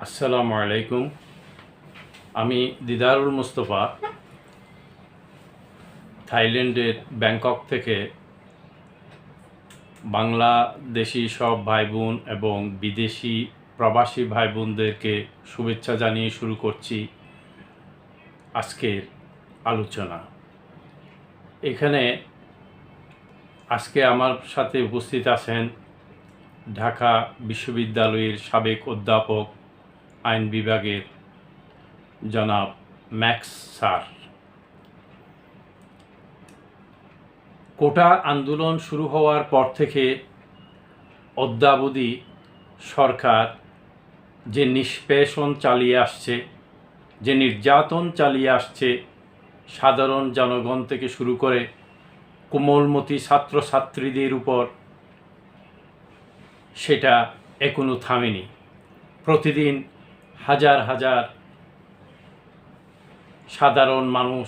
আসসালামু আলাইকুম। আমি দিদারুল মুস্তফা থাইল্যান্ডের ব্যাংকক থেকে বাংলাদেশি সব ভাই বোন এবং বিদেশি প্রবাসী ভাই বোনদেরকে শুভেচ্ছা জানিয়ে শুরু করছি আজকের আলোচনা। এখানে আজকে আমার সাথে উপস্থিত আছেন ঢাকা বিশ্ববিদ্যালয়ের সাবেক অধ্যাপক আইন বিভাগের জনাব ম্যাক্স স্যার। কোটা আন্দোলন শুরু হওয়ার পর থেকে অদ্যাবধি সরকার যে নিষ্পেষণ চালিয়ে আসছে, যে নির্যাতন চালিয়ে আসছে সাধারণ জনগণ থেকে শুরু করে কোমলমতি ছাত্রছাত্রীদের উপর, সেটা এখনো থামেনি। প্রতিদিন হাজার হাজার সাধারণ মানুষ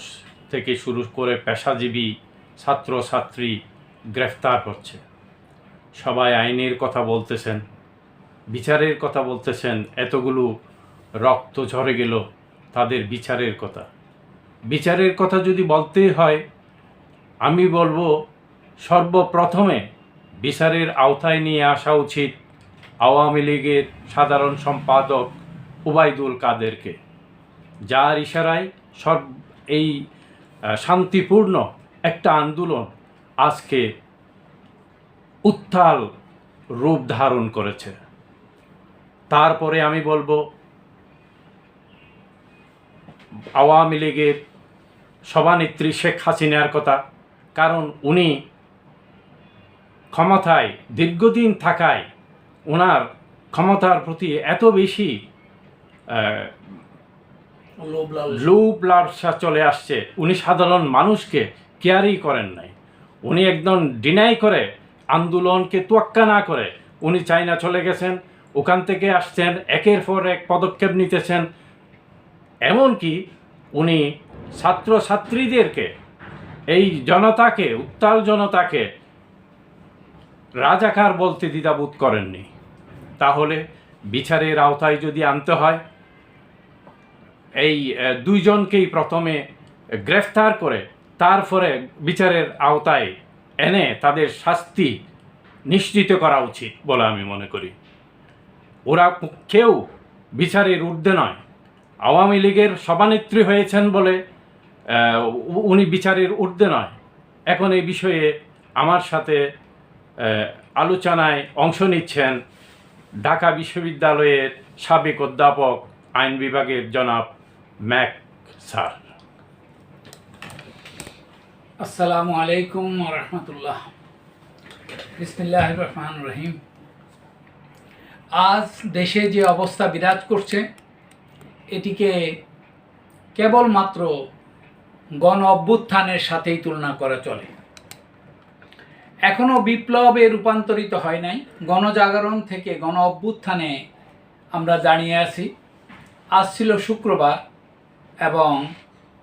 থেকে শুরু করে পেশাজীবী ছাত্রছাত্রী গ্রেফতার হচ্ছে। সবাই আইনের কথা বলতেছেন, বিচারের কথা বলতেছেন। এতগুলো রক্ত ঝরে গেল, তাদের বিচারের কথা। বিচারের কথা যদি বলতেই হয়, আমি বলবো সর্বপ্রথমে বিচারের আওতায় নিয়ে আসা উচিত আওয়ামী লীগের সাধারণ সম্পাদক ওবায়দুল কাদেরকে, যার ইশারায় এই শান্তিপূর্ণ একটা আন্দোলন আজকে উত্তাল রূপ ধারণ করেছে। তারপরে আমি বলবো আওয়ামী লীগের সভানেত্রী শেখ হাসিনার কথা, কারণ উনি ক্ষমতায় দীর্ঘদিন থাকায় ওনার ক্ষমতার প্রতি এত বেশি লোভ লালসা চলে আসছে, উনি সাধারণ মানুষকে কেয়ারই করেন নাই। উনি একদম ডিনাই করে, আন্দোলনকে তোয়াক্কা না করে উনি চায়না চলে গেছেন। ওখান থেকে আসছেন, একের পর এক পদক্ষেপ নিতেছেন। এমনকি উনি ছাত্রছাত্রীদেরকে, এই জনতাকে, উত্তাল জনতাকে রাজাকার বলতে দ্বিধাবোধ করেননি। তাহলে বিচারের আওতায় যদি আনতে হয়, এই দুইজনকেই প্রথমে গ্রেফতার করে তারপরে বিচারের আওতায় এনে তাদের শাস্তি নিশ্চিত করা উচিত বলে আমি মনে করি। ওরা কেউ বিচারের ঊর্ধ্বে নয়। আওয়ামী লীগের সভানেত্রী হয়েছেন বলে উনি বিচারের ঊর্ধ্বে নয়। এখন এই বিষয়ে আমার সাথে আলোচনায় অংশ নিচ্ছেন ঢাকা বিশ্ববিদ্যালয়ের সাবেক অধ্যাপক আইন বিভাগের জনাব ম্যাক্স স্যার। আসসালামু আলাইকুম ওয়া রাহমাতুল্লাহ। বিসমিল্লাহির রহমানির রহিম। আজ দেশে যে অবস্থা বিরাজ করছে, এটিকে কেবলমাত্র গণ অভ্যুত্থানের সাথেই তুলনা করা চলে। এখনও বিপ্লবে রূপান্তরিত হয় নাই। গণজাগরণ থেকে গণ অভ্যুত্থানে আমরা দাঁড়িয়ে আছি। আজ ছিল শুক্রবার এবং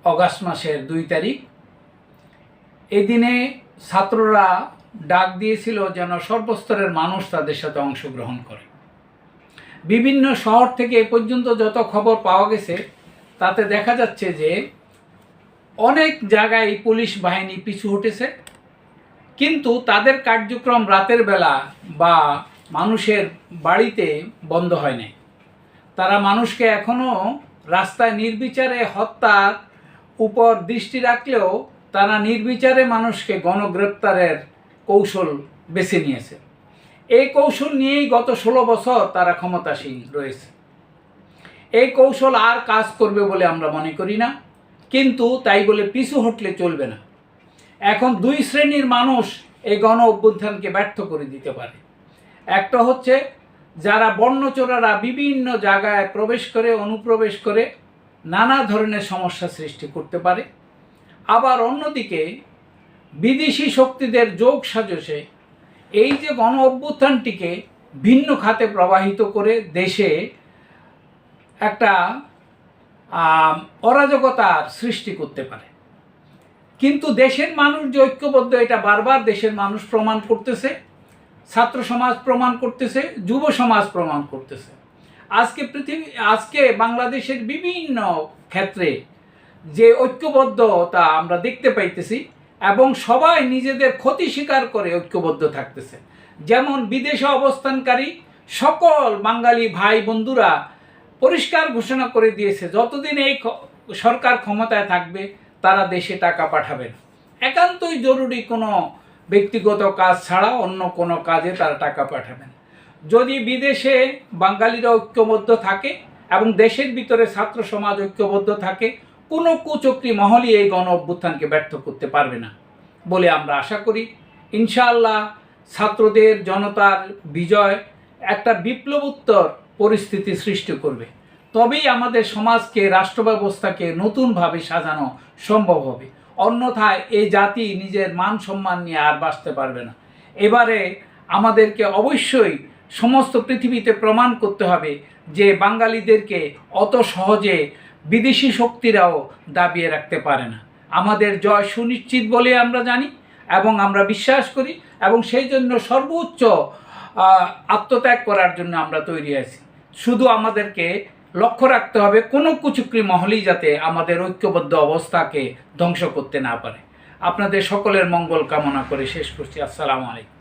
অগাস্ট মাসের 2 তারিখ। এই দিনে ছাত্ররা ডাক দিয়েছিল যেন সর্বস্তরের মানুষ তাদের সাথে অংশগ্রহণ করে। বিভিন্ন শহর থেকে এ পর্যন্ত যত খবর পাওয়া গেছে, তাতে দেখা যাচ্ছে যে অনেক জায়গায় পুলিশ বাহিনী পিছু হটেছে, কিন্তু তাদের কার্যক্রম রাতের বেলা বা মানুষের বাড়িতে বন্ধ হয় নাই। তারা মানুষকে এখনও রাস্তায় নির্বিচারে হত্যার উপর দৃষ্টি রাখলেও তারা নির্বিচারে মানুষকে গণগ্রেপ্তারের কৌশল বেছে নিয়েছে। এই কৌশল নিয়েই গত 16 বছর তারা ক্ষমতাসীন রয়েছে। এই কৌশল আর কাজ করবে বলে আমরা মনে করি না, কিন্তু তাই বলে পিছু হটলে চলবে না। এখন 2 শ্রেণীর মানুষ এই গণ অভ্যুত্থানকে ব্যর্থ করে দিতে পারে। একটা হচ্ছে যারা বর্ণচোরেরা বিভিন্ন জায়গায় প্রবেশ করে, অনুপ্রবেশ করে নানা ধরনের সমস্যা সৃষ্টি করতে পারে। আবার অন্যদিকে বিদেশি শক্তিদের যোগ সাজসে এই যে গণ অভ্যুত্থানটিকে ভিন্ন খাতে প্রবাহিত করে দেশে একটা অরাজকতার সৃষ্টি করতে পারে। কিন্তু দেশের মানুষ যে ঐক্যবদ্ধ, এটা বারবার দেশের মানুষ প্রমাণ করতেছে, ছাত্র সমাজ প্রমাণ করতেছে, যুব সমাজ প্রমাণ করতেছে। আজকে বাংলাদেশের বিভিন্ন ক্ষেত্রে যে ঐক্যবদ্ধতা আমরা দেখতে পাইতেছি এবং সবাই নিজেদের ক্ষতি স্বীকার করে ঐক্যবদ্ধ থাকতেছে। যেমন বিদেশে অবস্থানকারী সকল বাঙালি ভাই বন্ধুরা পরিষ্কার ঘোষণা করে দিয়েছে যতদিন এই সরকার ক্ষমতায় থাকবে তারা দেশে টাকা পাঠাবেন, একান্তই জরুরি কোনো ব্যক্তিগত কাজ ছাড়া অন্য কোনো কাজে তারা টাকা পাঠাবেন। যদি বিদেশে বাঙালিরা ঐক্যবদ্ধ থাকে এবং দেশের ভিতরে ছাত্র সমাজ ঐক্যবদ্ধ থাকে, কোনো কুচক্রী মহলই এই গণ অভ্যুত্থানকে ব্যর্থ করতে পারবে না বলে আমরা আশা করি। ইনশাআল্লাহ ছাত্রদের জনতার বিজয় একটা বিপ্লবোত্তর পরিস্থিতি সৃষ্টি করবে, তবেই আমাদের সমাজকে রাষ্ট্র ব্যবস্থাকে নতুনভাবে সাজানো সম্ভব হবে। অন্যথায় এই জাতি নিজের মান সম্মান নিয়ে আর বাঁচতে পারবে না। এবারে আমাদেরকে অবশ্যই সমস্ত পৃথিবীতে প্রমাণ করতে হবে যে বাঙালিদেরকে অত সহজে বিদেশি শক্তিরাও দাবিয়ে রাখতে পারে না। আমাদের জয় সুনিশ্চিত বলে আমরা জানি এবং আমরা বিশ্বাস করি, এবং সেই জন্য সর্বোচ্চ আত্মত্যাগ করার জন্য আমরা তৈরি আছি। শুধু আমাদেরকে লক্ষ্য রাখতে হবে কোনো কুচক্রী মহলই যাতে আমাদের ঐক্যবদ্ধ অবস্থাকে ধ্বংস করতে না পারে। আপনাদের সকলের মঙ্গল কামনা করে শেষ করছি। আসসালামু আলাইকুম।